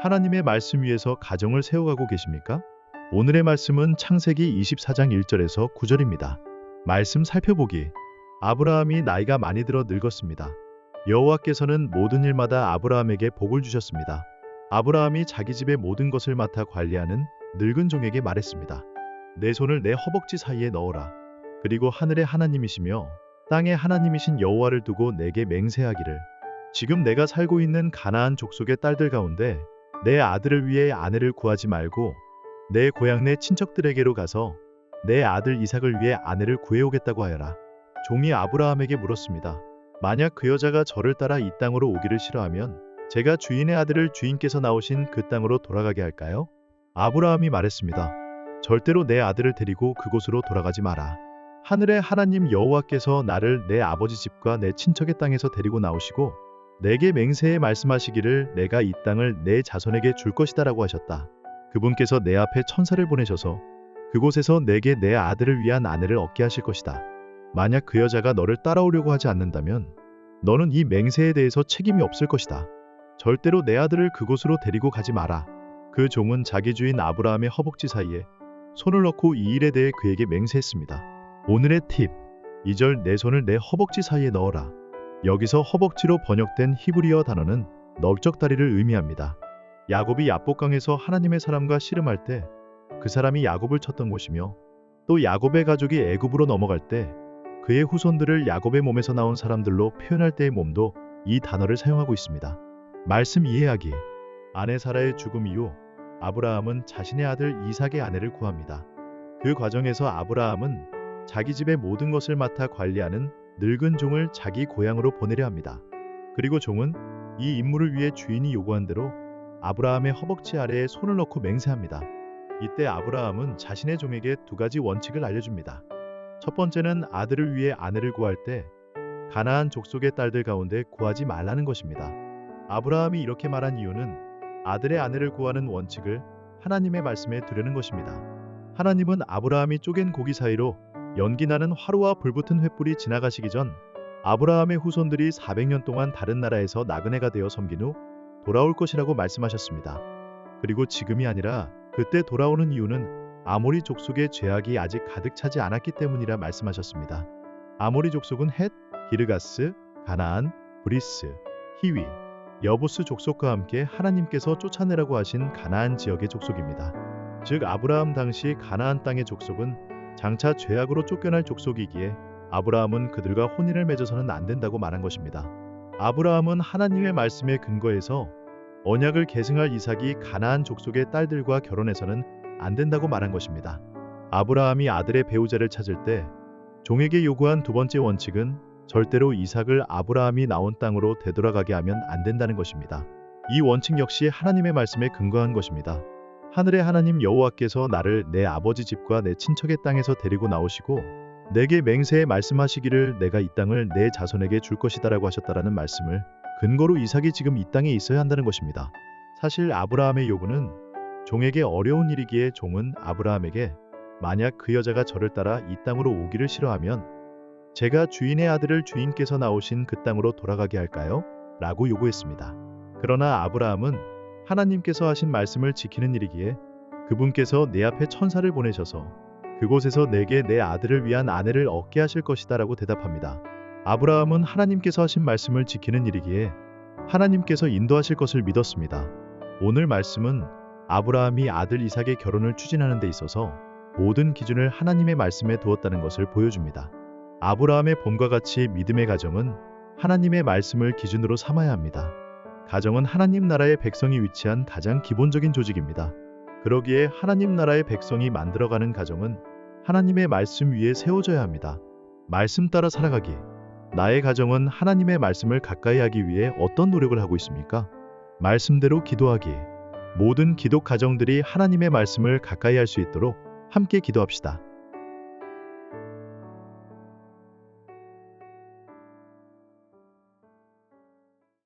하나님의 말씀 위에서 가정을 세워가고 계십니까? 오늘의 말씀은 창세기 24장 1절에서 9절입니다. 말씀 살펴보기. 아브라함이 나이가 많이 들어 늙었습니다. 여호와께서는 모든 일마다 아브라함에게 복을 주셨습니다. 아브라함이 자기 집의 모든 것을 맡아 관리하는 늙은 종에게 말했습니다. 내 손을 내 허벅지 사이에 넣어라. 그리고 하늘의 하나님이시며 땅의 하나님이신 여호와를 두고 내게 맹세하기를, 지금 내가 살고 있는 가나안 족속의 딸들 가운데 내 아들을 위해 아내를 구하지 말고 내 고향 내 친척들에게로 가서 내 아들 이삭을 위해 아내를 구해오겠다고 하여라. 종이 아브라함에게 물었습니다. 만약 그 여자가 저를 따라 이 땅으로 오기를 싫어하면 제가 주인의 아들을 주인께서 나오신 그 땅으로 돌아가게 할까요? 아브라함이 말했습니다. 절대로 내 아들을 데리고 그곳으로 돌아가지 마라. 하늘의 하나님 여호와께서 나를 내 아버지 집과 내 친척의 땅에서 데리고 나오시고 내게 맹세해 말씀하시기를 내가 이 땅을 내 자손에게 줄 것이다라고 하셨다. 그분께서 내 앞에 천사를 보내셔서 그곳에서 내게 내 아들을 위한 아내를 얻게 하실 것이다. 만약 그 여자가 너를 따라오려고 하지 않는다면 너는 이 맹세에 대해서 책임이 없을 것이다. 절대로 내 아들을 그곳으로 데리고 가지 마라. 그 종은 자기 주인 아브라함의 허벅지 사이에 손을 넣고 이 일에 대해 그에게 맹세했습니다. 오늘의 팁. 2절 내 손을 내 허벅지 사이에 넣어라. 여기서 허벅지로 번역된 히브리어 단어는 넓적다리를 의미합니다. 야곱이 야복강에서 하나님의 사람과 씨름할 때 그 사람이 야곱을 쳤던 곳이며, 또 야곱의 가족이 애굽으로 넘어갈 때 그의 후손들을 야곱의 몸에서 나온 사람들로 표현할 때의 몸도 이 단어를 사용하고 있습니다. 말씀 이해하기. 아내 사라의 죽음 이후 아브라함은 자신의 아들 이삭의 아내를 구합니다. 그 과정에서 아브라함은 자기 집의 모든 것을 맡아 관리하는 늙은 종을 자기 고향으로 보내려 합니다. 그리고 종은 이 임무를 위해 주인이 요구한 대로 아브라함의 허벅지 아래에 손을 넣고 맹세합니다. 이때 아브라함은 자신의 종에게 두 가지 원칙을 알려줍니다. 첫 번째는 아들을 위해 아내를 구할 때 가나안 족속의 딸들 가운데 구하지 말라는 것입니다. 아브라함이 이렇게 말한 이유는 아들의 아내를 구하는 원칙을 하나님의 말씀에 두려는 것입니다. 하나님은 아브라함이 쪼갠 고기 사이로 연기 나는 화로와 불붙은 횃불이 지나가시기 전 아브라함의 후손들이 400년 동안 다른 나라에서 나그네가 되어 섬긴 후 돌아올 것이라고 말씀하셨습니다. 그리고 지금이 아니라 그때 돌아오는 이유는 아모리 족속의 죄악이 아직 가득 차지 않았기 때문이라 말씀하셨습니다. 아모리 족속은 헷, 기르가스, 가나안, 브리스, 히위, 여부스 족속과 함께 하나님께서 쫓아내라고 하신 가나안 지역의 족속입니다. 즉 아브라함 당시 가나안 땅의 족속은 장차 죄악으로 쫓겨날 족속이기에 아브라함은 그들과 혼인을 맺어서는 안 된다고 말한 것입니다. 아브라함은 하나님의 말씀에 근거해서 언약을 계승할 이삭이 가나안 족속의 딸들과 결혼해서는 안 된다고 말한 것입니다. 아브라함이 아들의 배우자를 찾을 때 종에게 요구한 두 번째 원칙은 절대로 이삭을 아브라함이 나온 땅으로 되돌아가게 하면 안 된다는 것입니다. 이 원칙 역시 하나님의 말씀에 근거한 것입니다. 하늘의 하나님 여호와께서 나를 내 아버지 집과 내 친척의 땅에서 데리고 나오시고 내게 맹세해 말씀하시기를 내가 이 땅을 내 자손에게 줄 것이다라고 하셨다라는 말씀을 근거로 이삭이 지금 이 땅에 있어야 한다는 것입니다. 사실 아브라함의 요구는 종에게 어려운 일이기에 종은 아브라함에게 만약 그 여자가 저를 따라 이 땅으로 오기를 싫어하면 제가 주인의 아들을 주인께서 나오신 그 땅으로 돌아가게 할까요? 라고 요구했습니다. 그러나 아브라함은 하나님께서 하신 말씀을 지키는 일이기에 그분께서 내 앞에 천사를 보내셔서 그곳에서 내게 내 아들을 위한 아내를 얻게 하실 것이다 라고 대답합니다. 아브라함은 하나님께서 하신 말씀을 지키는 일이기에 하나님께서 인도하실 것을 믿었습니다. 오늘 말씀은 아브라함이 아들 이삭의 결혼을 추진하는 데 있어서 모든 기준을 하나님의 말씀에 두었다는 것을 보여줍니다. 아브라함의 봄과 같이 믿음의 가정은 하나님의 말씀을 기준으로 삼아야 합니다. 가정은 하나님 나라의 백성이 위치한 가장 기본적인 조직입니다. 그러기에 하나님 나라의 백성이 만들어가는 가정은 하나님의 말씀 위에 세워져야 합니다. 말씀 따라 살아가기. 나의 가정은 하나님의 말씀을 가까이 하기 위해 어떤 노력을 하고 있습니까? 말씀대로 기도하기. 모든 기독 가정들이 하나님의 말씀을 가까이 할 수 있도록 함께 기도합시다.